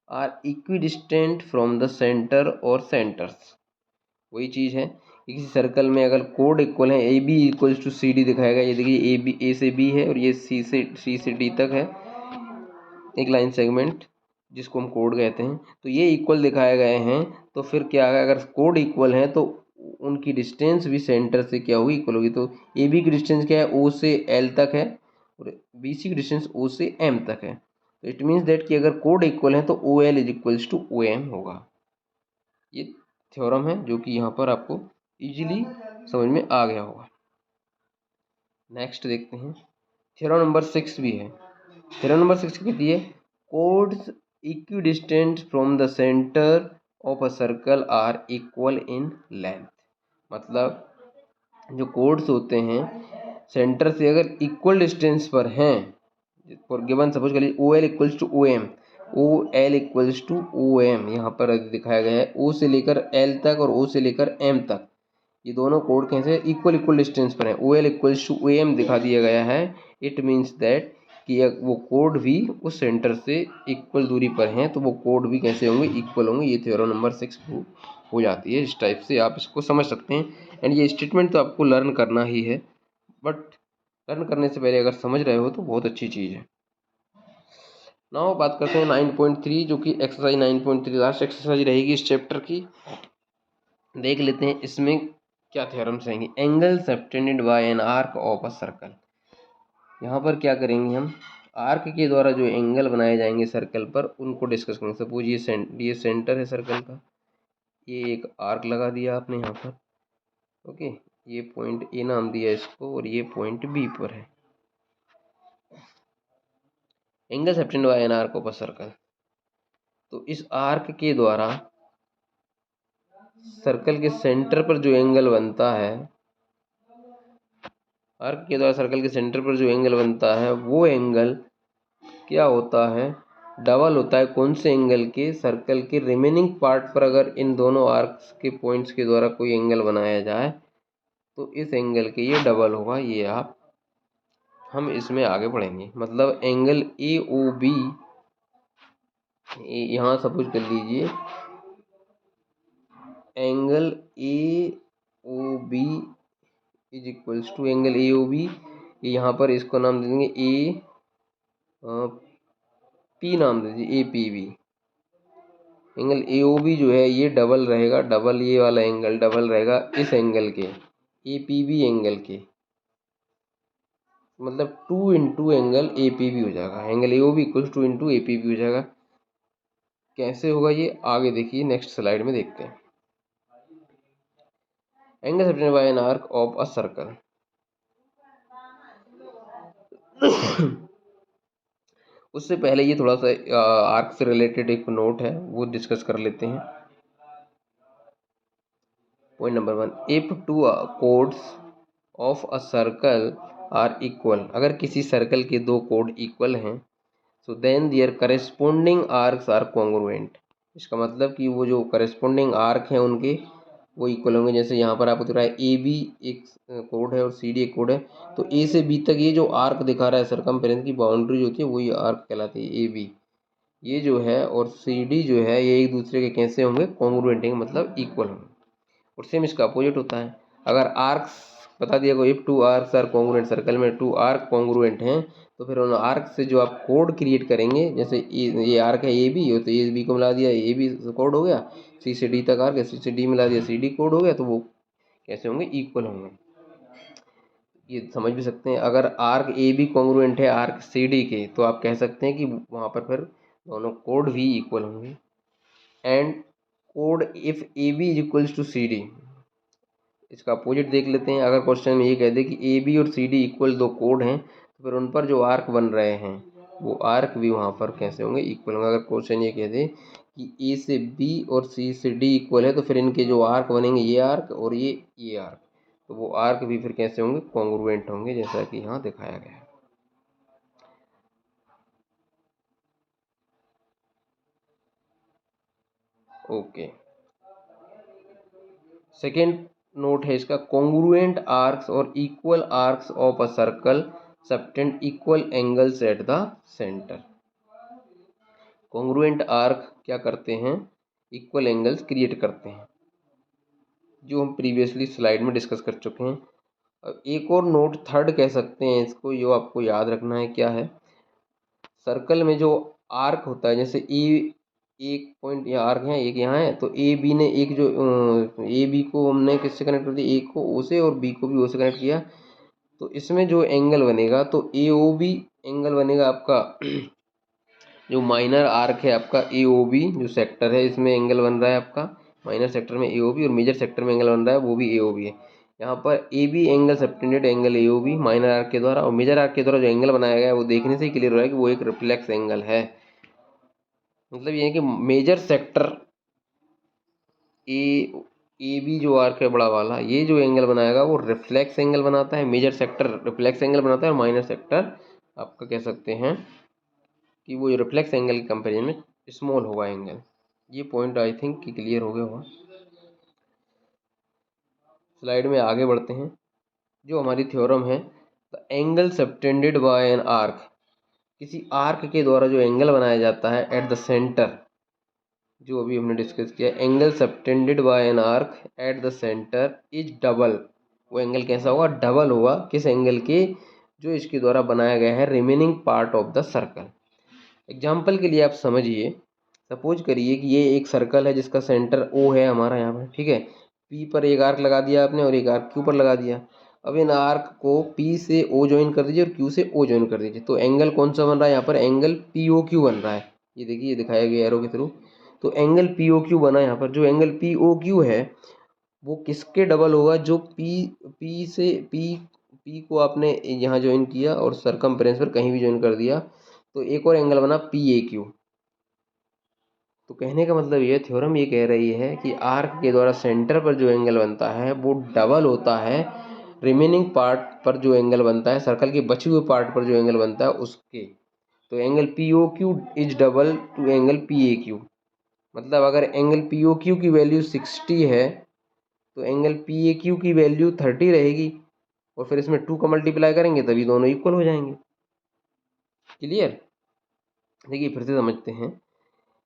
are equidistant from the centre और सेंटर्स। वही चीज़ है कि किसी सर्कल में अगर कोड इक्वल है, A B equals to C D दिखाएगा, ये देखिए ए से बी है और ये सी से डी तक है एक लाइन सेगमेंट जिसको हम कोड कहते हैं, तो ये इक्वल दिखाए गए हैं। तो फिर क्या है, अगर कोड इक्वल हैं तो उनकी डिस्टेंस भी सेंटर से क्या होगी, इक्वल होगी। तो ए बी की डिस्टेंस क्या है, ओ से एल तक है, और बी सी की डिस्टेंस ओ से एम तक है। तो इट मीन्स दैट कि अगर कोड इक्वल है तो O L is equals to O M होगा। ये थ्योरम है जो कि यहाँ पर आपको इजीली समझ में आ गया होगा। नेक्स्ट देखते हैं, थ्योरम नंबर 6 भी है। थ्योरम नंबर 6 कहती है, chords equidistant from the centre of a circle are equal in length. मतलब जो कोड्स होते हैं सेंटर से अगर इक्वल डिस्टेंस पर हैं, फॉर गिवन सपोज करिए O L equals to O M, O L equals to O M यहाँ पर दिखाया गया है, ओ से लेकर एल तक और ओ से लेकर एम तक, ये दोनों कोड कैसे इक्वल डिस्टेंस पर है, O L equals to O M दिखा दिया गया है। इट मीन्स दैट कि वो कोड भी उस सेंटर से इक्वल दूरी पर हैं, तो वो कोड भी कैसे होंगे, इक्वल होंगे। ये थ्योरम नंबर 6 प्रूव हो जाती है। इस टाइप से आप इसको समझ सकते हैं। एंड ये स्टेटमेंट तो आपको लर्न करना ही है, बट लर्न करने से पहले अगर समझ रहे हो तो बहुत अच्छी चीज़ है। नाउ बात करते हैं 9.3 जो कि एक्सरसाइज 9.3 लास्ट एक्सरसाइज रहेगी इस चैप्टर की। देख लेते हैं इसमें क्या थ्योरम्स रहेंगे। Angle subtended bye an arc of a circle, यहाँ पर क्या करेंगे हम, आर्क के द्वारा जो एंगल बनाए जाएंगे सर्कल पर उनको डिस्कस करेंगे। सपोज ये सेंटर है सर्कल का, ये एक आर्क लगा दिया आपने यहाँ पर, ओके, ये पॉइंट ए नाम दिया इसको और ये पॉइंट बी पर है। Angle subtended bye an arc of a circle, तो इस आर्क के द्वारा सर्कल के सेंटर पर जो एंगल बनता है, आर्क के द्वारा सर्कल के सेंटर पर जो एंगल बनता है वो एंगल क्या होता है, डबल होता है। कौन से एंगल के, सर्कल के रिमेनिंग पार्ट पर अगर इन दोनों आर्क्स के पॉइंट्स के द्वारा कोई एंगल बनाया जाए तो इस एंगल के ये डबल होगा। ये आप हम इसमें आगे बढ़ेंगे। मतलब एंगल ए ओ बी, यहाँ सपोज कर लीजिए angle A O B is equals to angle A O B, यहाँ पर इसको नाम दे देंगे ए पी नाम दे दीजिए, A P B. Angle A O B जो है ये डबल रहेगा, डबल ये वाला एंगल डबल रहेगा इस एंगल के, ए पी बी एंगल के। मतलब 2 into angle A P B हो जाएगा। Angle A O B equals 2 into A P B हो जाएगा। कैसे होगा ये आगे देखिए, नेक्स्ट स्लाइड में देखते हैं। Angle subtended bye an arc of a circle. उससे पहले ये थोड़ा सा आर्क से रिलेटेड एक नोट है वो डिस्कस कर लेते हैं। Point number 1, if two chords of a circle are equal, अगर किसी सर्कल के दो कोड इक्वल हैं so then their corresponding arcs are congruent. इसका मतलब कि वो जो करस्पॉन्डिंग आर्क हैं उनके वो इक्वल होंगे। जैसे यहाँ पर आपको दिख रहा है ए बी एक कोड है और सी डी एक कोड है, तो ए से बी तक ये जो आर्क दिखा रहा है सरकमफेरेंस की बाउंड्री जो होती है वही आर्क कहलाती है ए बी। ये जो है और सी डी जो है ये एक दूसरे के कैसे होंगे, कॉन्ग्रुएंट होंगे, मतलब इक्वल होंगे। और सेम इसका अपोजिट होता है। अगर आर्क्स बता दिया को if two arcs are congruent, circle में टू आर्क कॉन्ग्रुएंट हैं तो फिर उन आर्क से जो आप कोड क्रिएट करेंगे, जैसे ये आर्क है ए बी, तो ए बी को मिला दिया ए बी कोड हो गया, सी से डी तक आर्क है, सी से डी मिला दिया सी डी कोड हो गया, तो वो कैसे होंगे, इक्वल होंगे। ये समझ भी सकते हैं। अगर आर्क ए बी कॉन्ग्रुएंट है आर्क सी डी के तो आप कह सकते हैं कि वहाँ पर फिर दोनों कोड भी इक्वल होंगे। एंड कोड if A B is equals to C D, इसका अपोजिट देख लेते हैं। अगर क्वेश्चन में ये कह दे कि ए बी और सी डी इक्वल दो कोड हैं तो फिर उन पर जो आर्क बन रहे हैं वो आर्क भी वहाँ पर कैसे होंगे, इक्वल होंगे। अगर क्वेश्चन ये कह दे कि ए से बी और सी से डी इक्वल है तो फिर इनके जो आर्क बनेंगे ये आर्क और ये आर्क, तो वो आर्क भी फिर कैसे होंगे, कॉन्ग्रुएंट होंगे, जैसा कि यहाँ दिखाया गया है। ओके, सेकेंड नोट है इसका, कॉन्ग्रुएंट आर्क्स और equal arcs of a circle subtend equal angles at the centre. Congruent arc क्या करते हैं, इक्वल एंगल्स क्रिएट करते हैं, जो हम प्रीवियसली स्लाइड में डिस्कस कर चुके हैं। अब एक और नोट थर्ड कह सकते हैं इसको, जो आपको याद रखना है क्या है, सर्कल में जो आर्क होता है, जैसे ए एक पॉइंट या आर्क है एक यहाँ है, तो ए बी ने एक जो ए बी को हमने किससे कनेक्ट कर दिया, ए को ओ से और बी को भी ओ से कनेक्ट किया, तो इसमें जो एंगल बनेगा तो ए ओ बी एंगल बनेगा आपका। जो माइनर आर्क है आपका ए ओ बी, जो सेक्टर है इसमें एंगल बन रहा है आपका माइनर सेक्टर में ए ओ बी, और मेजर सेक्टर में एंगल बन रहा है वो भी ए ओ बी है। यहाँ पर A B angle subtended angle A O B minor arc के द्वारा, और मेजर आर्क के द्वारा जो एंगल बनाया गया है वो देखने से ही क्लियर हो रहा है कि वो एक रिफ्लेक्स एंगल है। मतलब ये है कि मेजर सेक्टर ए बी जो आर्क है बड़ा वाला, ये जो एंगल बनाएगा वो रिफ्लेक्स एंगल बनाता है, मेजर सेक्टर रिफ्लेक्स एंगल बनाता है, और माइनर सेक्टर आपका कह सकते हैं कि वो रिफ्लेक्स एंगल के कंपेरिजन में स्मॉल होगा एंगल। ये पॉइंट आई थिंक कि क्लियर हो गया होगा। स्लाइड में आगे बढ़ते हैं। जो हमारी थ्योरम है, the angle subtended bye an arc, किसी आर्क के द्वारा जो एंगल बनाया जाता है एट द सेंटर, जो अभी हमने डिस्कस किया, angle subtended bye an arc at the centre is double. वो एंगल कैसा होगा, डबल होगा, किस एंगल के, जो इसके द्वारा बनाया गया है remaining part of the circle. Example के लिए आप समझिए, सपोज करिए कि ये एक सर्कल है जिसका सेंटर ओ है हमारा यहाँ पर, ठीक है। पी पर एक आर्क लगा दिया आपने और एक आर्क क्यू पर लगा दिया। अब इन आर्क को पी से ओ ज्वाइन कर दीजिए और क्यू से ओ ज्वाइन कर दीजिए, तो एंगल कौन सा बन रहा है यहाँ पर, एंगल पी ओ क्यू बन रहा है। ये देखिए, ये दिखाया गया एरो के थ्रू, तो एंगल पी ओ क्यू बना यहाँ पर। जो एंगल पी ओ क्यू है वो किसके डबल होगा, जो पी को आपने यहाँ ज्वाइन किया और सरकमफ्रेंस पर कहीं भी ज्वाइन कर दिया, तो एक और एंगल बना पी ए क्यू। तो कहने का मतलब ये थ्योरम ये कह रही है कि आर्क के द्वारा सेंटर पर जो एंगल बनता है वो डबल होता है रिमेनिंग पार्ट पर जो एंगल बनता है, सर्कल के बचे हुए पार्ट पर जो एंगल बनता है उसके। तो angle P O Q is double to angle P A Q. मतलब अगर एंगल पी ओ क्यू की वैल्यू 60 है तो एंगल पी ए क्यू की वैल्यू 30 रहेगी, और फिर इसमें 2 का मल्टीप्लाई करेंगे तभी दोनों इक्वल हो जाएंगे। क्लियर? देखिए फिर से समझते हैं।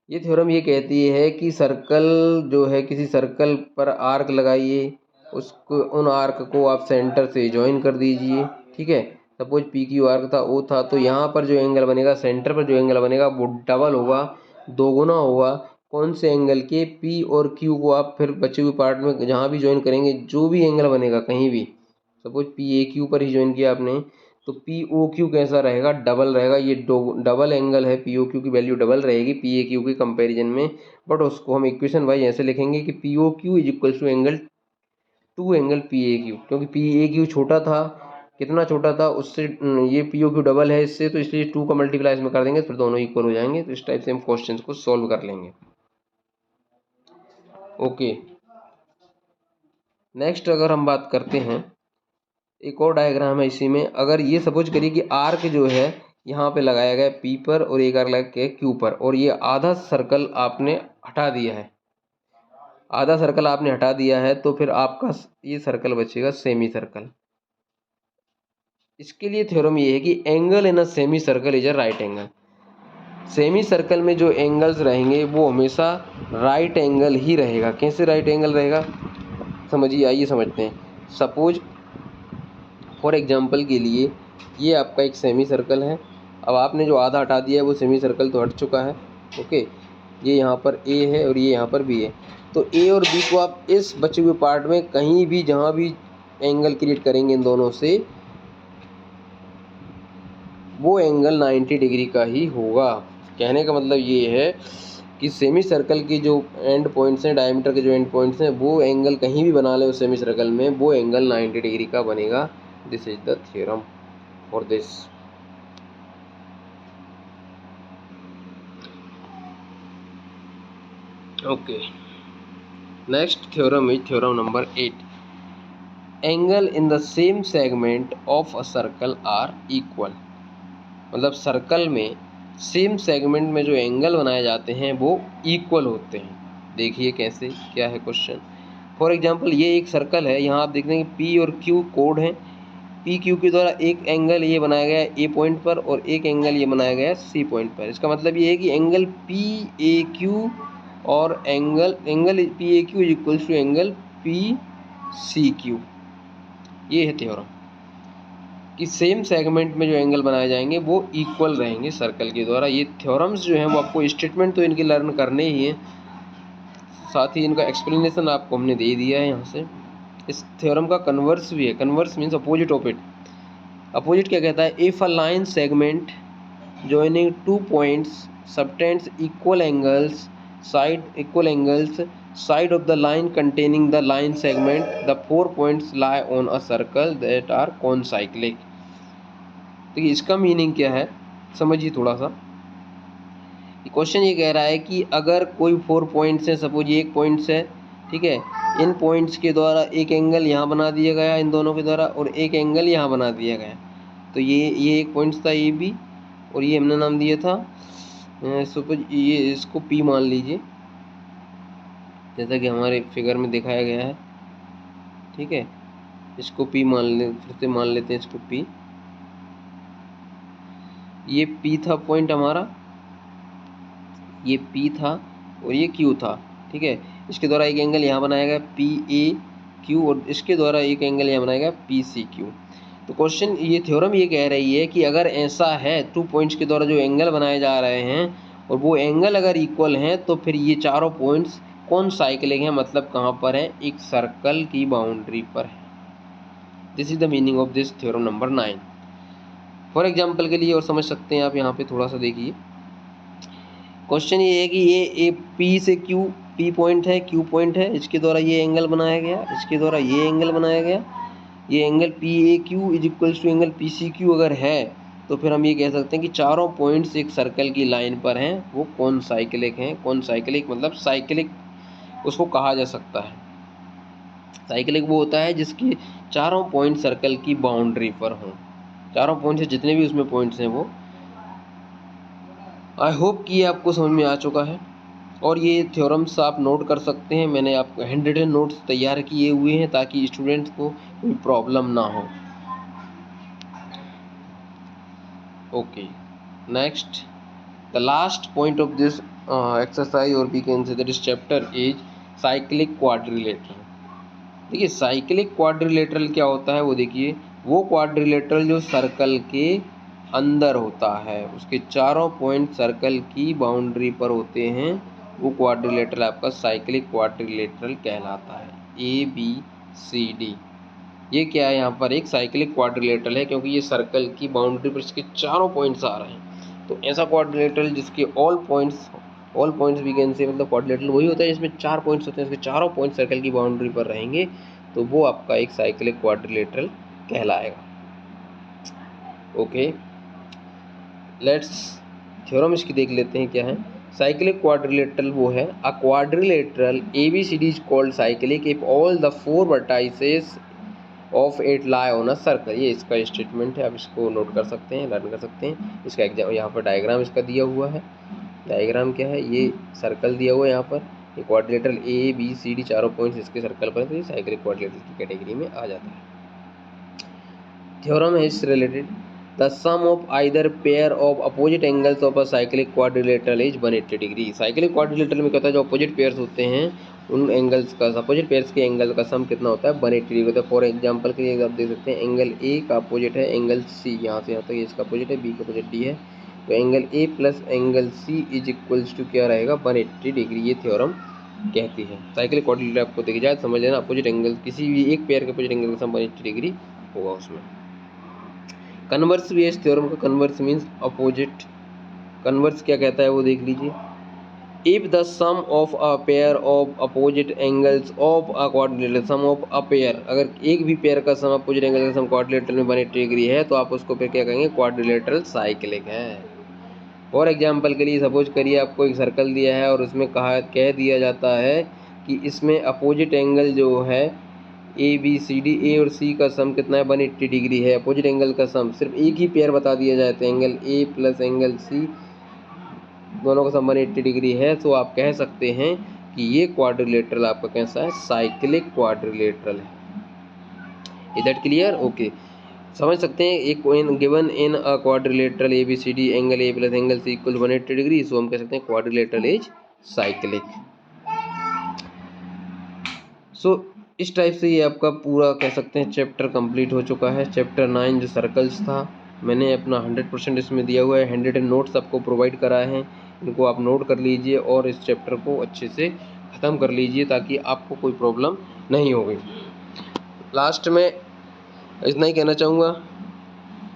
ये थ्योरम ये कहती है कि सर्कल जो है, किसी सर्कल पर आर्क लगाइए, उसको उन आर्क को आप सेंटर से ज्वाइन कर दीजिए। ठीक है, सपोज पी क्यू आर्क था, ओ था, तो यहाँ पर जो एंगल बनेगा, सेंटर पर जो एंगल बनेगा वो डबल होगा, दोगुना होगा। कौन से एंगल के? पी और क्यू को आप फिर बचे हुए पार्ट में जहाँ भी ज्वाइन करेंगे, जो भी एंगल बनेगा कहीं भी, सपोज पी ए क्यू पर ही ज्वाइन किया आपने, तो पी ओ क्यू कैसा रहेगा? डबल रहेगा। ये डबल एंगल है, पी ओ क्यू की वैल्यू डबल रहेगी पी ए क्यू के कंपैरिजन में। बट उसको हम इक्वेशन वाइज ऐसे लिखेंगे कि P O Q is equal to angle two angle P A Q, क्योंकि पी ए क्यू छोटा था, कितना छोटा था उससे, ये पी ओ क्यू डबल है इससे, तो इसलिए 2 का मल्टीप्लाई इसमें कर देंगे, फिर दोनों इक्वल हो जाएंगे। तो इस टाइप से हम क्वेश्चन को सॉल्व कर लेंगे। ओके, नेक्स्ट अगर हम बात करते हैं, एक और डायग्राम है इसी में। अगर ये सपोज करिए कि आर्क जो है यहाँ पे लगाया गया पी पर और एक आर्क लगा के क्यू पर, और ये आधा सर्कल आपने हटा दिया है, आधा सर्कल आपने हटा दिया है, तो फिर आपका ये सर्कल बचेगा सेमी सर्कल। इसके लिए थ्योरम ये है कि angle in a semi circle is a right angle. Semi circle में जो एंगल्स रहेंगे वो हमेशा राइट एंगल ही रहेगा। कैसे राइट एंगल रहेगा समझिए, आइए समझते हैं। सपोज फॉर एग्जांपल के लिए ये आपका एक सेमी सर्कल है। अब आपने जो आधा हटा दिया है वो सेमी सर्कल तो हट चुका है। ओके, ये यहाँ पर ए है और ये यहाँ पर बी है। तो ए और बी को आप इस बचे हुए पार्ट में कहीं भी जहाँ भी एंगल क्रिएट करेंगे इन दोनों से, वो एंगल 90 डिग्री का ही होगा। कहने का मतलब ये है कि सेमी सर्कल के जो एंड पॉइंट्स हैं, डायमीटर के जो एंड पॉइंट्स हैं, वो एंगल कहीं भी बना ले उस सेमी सर्कल में, वो एंगल 90 डिग्री का बनेगा। This is the theorem for this. Okay, next theorem is theorem number 8। Angle in the same segment of a circle are equal. मतलब सर्कल में सेम सेगमेंट में जो एंगल बनाए जाते हैं वो इक्वल होते हैं। देखिए कैसे, क्या है क्वेश्चन। फॉर एग्जांपल ये एक सर्कल है, यहाँ आप देख रहे हैं पी और क्यू कोड हैं। पी क्यू के द्वारा एक एंगल ये बनाया गया है ए पॉइंट पर, और एक एंगल ये बनाया गया है सी पॉइंट पर। इसका मतलब ये है कि एंगल पी ए क्यू और angle P A Q is equal to angle P C Q. ये है थ्योरम कि सेम सेगमेंट में जो एंगल बनाए जाएंगे वो इक्वल रहेंगे सर्कल के द्वारा। ये थ्योरम्स जो हैं वो आपको स्टेटमेंट तो इनके लर्न करने ही हैं, साथ ही इनका एक्सप्लेनेशन आपको हमने दे दिया है यहाँ से। इस थ्योरम का कन्वर्स भी है। Converse means opposite of it. Opposite क्या कहता है? If a line segment joining two points subtends equal angles side of the line containing the line segment, the 4 points lie on a circle that are concyclic। तो इसका meaning क्या है समझिए थोड़ा सा। क्वेश्चन ये कह रहा है कि अगर कोई 4 पॉइंट्स हैं, सपोज ये एक पॉइंट्स है, ठीक है, इन पॉइंट्स के द्वारा एक एंगल यहाँ बना दिया गया इन दोनों के द्वारा, और एक एंगल यहाँ बना दिया गया। तो ये एक पॉइंट्स था ए बी, और ये हमने नाम दिया था सपोज ये, इसको पी मान लीजिए, जैसा कि हमारे फिगर में दिखाया गया है। ठीक है, इसको पी मान ले, फिर से मान लेते हैं इसको पी। ये पी था पॉइंट हमारा, ये पी था और ये क्यू था। ठीक है, इसके द्वारा एक एंगल यहाँ बनाया गया पी ए क्यू, और इसके द्वारा एक एंगल यहाँ बनाया गया पी सी क्यू। तो क्वेश्चन, ये थ्योरम ये कह रही है कि अगर ऐसा है, 2 पॉइंट्स के द्वारा जो एंगल बनाए जा रहे हैं और वो एंगल अगर इक्वल हैं, तो फिर ये चारों पॉइंट्स कौन साइक्लिक हैं, मतलब कहाँ पर हैं? एक सर्कल की बाउंड्री पर है। This is the meaning of this theorem number 9। For example के लिए और समझ सकते हैं आप, यहाँ पे थोड़ा सा देखिए। क्वेश्चन ये है कि ये पी से क्यू, पी पॉइंट है, क्यू पॉइंट है, इसके द्वारा ये एंगल बनाया गया, इसके द्वारा ये एंगल बनाया गया। ये angle P A Q is equals to angle P C Q अगर है, तो फिर हम ये कह सकते हैं कि चारों पॉइंट्स एक सर्कल की लाइन पर हैं, वो कौन साइक्लिक हैं। कौन साइक्लिक मतलब साइक्लिक उसको कहा जा सकता है। साइक्लिक वो होता है जिसके चारों पॉइंट सर्कल की बाउंड्री पर हों। चारों पॉइंट से जितने भी उसमें पॉइंट्स हैं वो। आई होप कि ये आपको समझ में आ चुका है और ये थ्योरम्स आप नोट कर सकते हैं। मैंने आपको हैंड रिटन नोट्स तैयार किए हुए हैं ताकि स्टूडेंट्स को कोई प्रॉब्लम ना हो। Okay, next the last point of this exercise और we can say that is chapter is cyclic quadrilateral. देखिए साइक्लिक क्वाड्रिलेटरल क्या होता है वो देखिए, वो क्वाड्रिलेटरल जो सर्कल के अंदर होता है, उसके चारों पॉइंट सर्कल की बाउंड्री पर होते हैं, वो क्वाड्रिलेटरल आपका साइक्लिक क्वाड्रिलेटरल कहलाता है। ABCD ये क्या है, यहाँ पर एक साइक्लिक क्वाड्रिलेटरल है क्योंकि ये सर्कल की बाउंड्री पर इसके चारों पॉइंट्स आ रहे हैं। तो ऐसा क्वाड्रिलेटरल जिसके ऑल पॉइंट्स वी कैन से, मतलब क्वाड्रिलेटरल वही होता है जिसमें 4 पॉइंट्स होते हैं, इसके चारों पॉइंट सर्कल की बाउंड्री पर रहेंगे, तो वो आपका एक साइक्लिक क्वाड्रिलेटरल कहलाएगा। ओके, लेट्स थ्योरम इसकी देख लेते हैं क्या है। साइक्लिक क्वाड्रिलेटरल वो है, अ quadrilateral ABCD is called cyclic if all the 4 vertices of it lie on a circle. ये इसका स्टेटमेंट है, आप इसको नोट कर सकते हैं, लर्न कर सकते हैं। इसका एग्जाम यहाँ पर डायग्राम इसका दिया हुआ है। डायग्राम क्या है, ये सर्कल दिया हुआ है यहाँ पर, ये क्वाड्रिलेटरल ABCD चारों पॉइंट्स इसके सर्कल पर है, तो ये साइक्लिक क्वाड्रिलेटरल की कैटेगरी में आ जाता है। थ्योरम है इस related, the sum of either pair of opposite angles of a cyclic quadrilateral is 180 degree. Cyclic quadrilateral में क्या होता है, जो अपोजिट पेयर्स होते हैं उन एंगल्स का, अपोजिट पेयर्स के एंगल का सम कितना होता है, 180 डिग्री होता है। फॉर एग्जांपल के लिए आप देख सकते हैं, एंगल A का अपोजिट है एंगल C, यहाँ से यहाँ तक इसका अपोजिट है, B का अपोजिट D है, तो angle A plus angle C is equals to क्या रहेगा, 180 डिग्री। ये थ्योरम कहती है। साइक्लिक क्वाड्रिलेटरल आपको देखी जाए समझ लेना, अपोजिट एंगल किसी भी एक पेयर के अपोजिट एंगल का सम 180 डिग्री होगा उसमें। कन्वर्स भी है इस थ्योरम का, कन्वर्स मीन्स अपोजिट। कन्वर्स क्या कहता है वो देख लीजिए, if the sum of a pair of opposite angles of a quadrilateral, sum of a pair, अगर एक भी पेयर का सम अपोजिट एंगल का सम क्वाड्रिलेटरल में 180 डिग्री है तो आप उसको फिर क्या कहेंगे, क्वाड्रिलेटरल साइक्लिक है। और एग्जांपल के लिए सपोज करिए आपको एक सर्कल दिया है और उसमें कह दिया जाता है कि इसमें अपोजिट एंगल जो है ABCD, A और C का सम कितना है, 180 डिग्री है। अपोजिट एंगल का सम सिर्फ एक ही पेयर बता दिया जाए तो angle A plus angle C दोनों का सम 180 डिग्री है, तो आप कह सकते हैं कि ये क्वाड्रिलेटरल आपका कैसा है, साइक्लिक क्वाड्रिलेटरल है। Is that clear? ओके, समझ सकते हैं, एक given in a quadrilateral ABCD angle A plus angle C equal 180 degree, so हम कह सकते हैं क्वाड्रिलेटरल इज साइक्लिक। सो इस टाइप से ये आपका पूरा कह सकते हैं चैप्टर कंप्लीट हो चुका है। चैप्टर 9 जो सर्कल्स था, मैंने अपना 100% इसमें दिया हुआ है, 100 नोट्स आपको प्रोवाइड कराए हैं, इनको आप नोट कर लीजिए और इस चैप्टर को अच्छे से ख़त्म कर लीजिए ताकि आपको कोई प्रॉब्लम नहीं होगी। लास्ट में इतना ही कहना चाहूँगा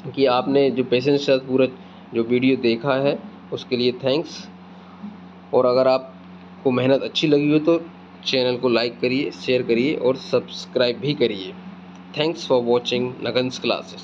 कि आपने जो पेशेंस के साथ पूरा जो वीडियो देखा है उसके लिए थैंक्स, और अगर आपको मेहनत अच्छी लगी हो तो चैनल को लाइक करिए, शेयर करिए और सब्सक्राइब भी करिए। थैंक्स फॉर वॉचिंग नगन्स क्लासेस।